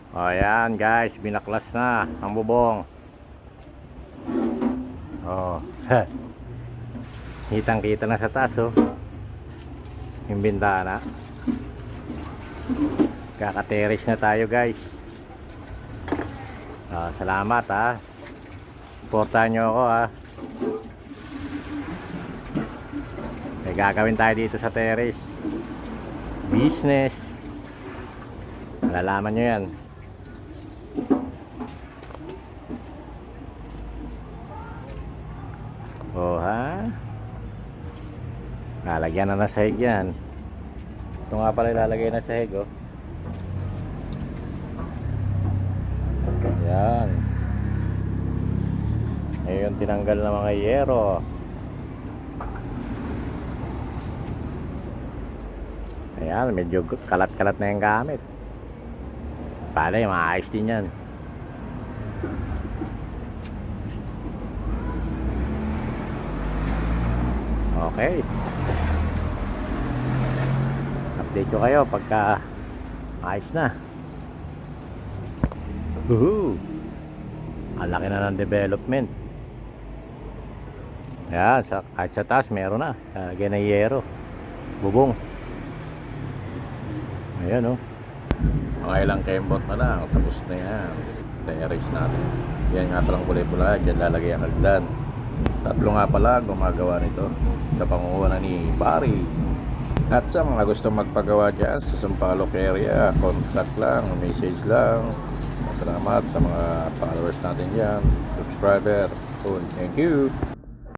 O ayan guys, binaklas na ang bubong. Oh, kitang kita na sa taas oh. Yung bintana. Kakateres na tayo guys. Salamat ha. Suportahan nyo ako ha. May gagawin tayo dito sa terrace. Business. Malalaman nyo yan. Oh ha. Lalagyan na ng sahig yan. Ito nga pala ilalagay na sahig oh. Yan. Ngayon tinanggal na mga yero. Ayan, medyo kalat-kalat na yung gamit. Pala, maayos din yan. Okay. Update ko kayo pagka ayos na. Ang laki na ng development. Ayan, kahit sa taas meron na. Lagyan na yero. Bubong. Ayan oh. Mga ilang kembot na lang. Tapos na yan. Terrace natin. Yan nga palang kulay-pula. Diyan lalagay ang hagdan. Tatlo nga pala gumagawa nito sa pangungunan ni Barry. At sa mga gustong magpagawa dyan sa Sampaloc area, contact lang, message lang. Salamat sa mga followers natin dyan, subscriber. Thank you.